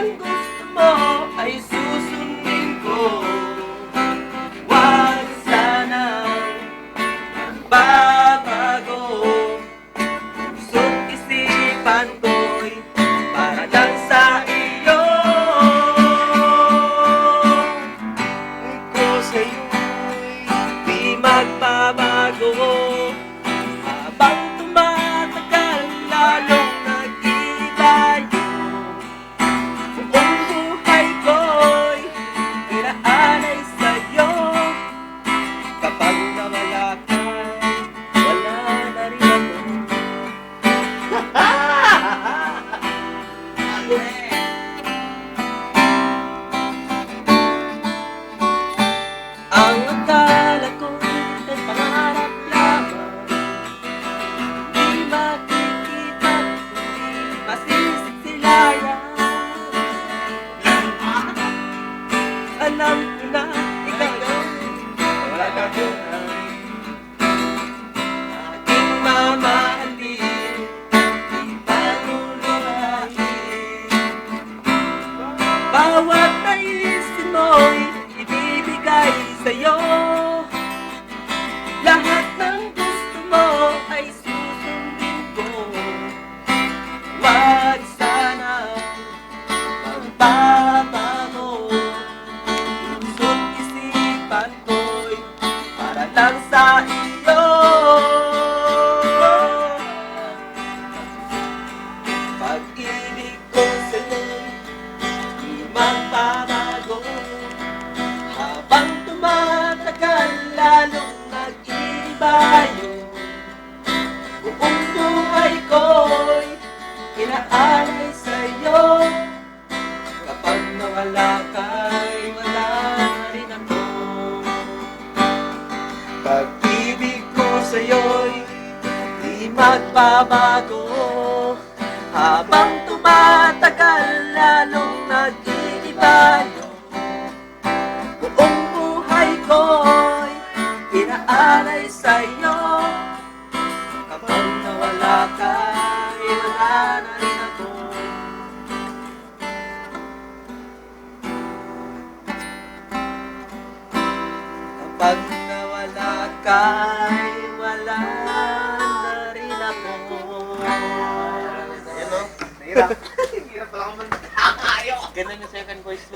ng gusto mo ay susundin ko. Huwag sanang magbabago. Puso't isipan ko'y para lang sa iyo. Ko sa'yo'y di magbabago. Habang tumatagal, lalong nag-iiba yun. Buong buhay ko'y inaalay sa'yo. Kapag nawala ka, wala na rin ako. Ang akala ko'y ay pangarap lamang, di makikita, di masisilayan. Alam ko na ikaw wala ka doon. Aking mamahalin, di paluluhain. Bawat naisin mo'y ibibigay sa'yo. Lahat ng gusto mo ay susundin ko. Huwag sana magbabago. Puso't isipan ko'y para lang sa iyo. Pag-ibig ko sa'yo'y di magbabago. Habang tumatagal, lalong nag-iiba yun. Buong buhay ko'y inaalay sa'yo. Kapag nawala ka'y wala na rin ako. Pag-ibig ko sa'yo'y di magbabago. Habang tumatagal, lalong nag-iiba yun. Buong buhay ko'y inaalay sa'yo. Kapag nawala ka'y wala na rin ako. Kapag nawala ka'y wala na rin ako. Ayan o, nahirap. Hirap pala ka man. Ayaw! Ganun yung second voice.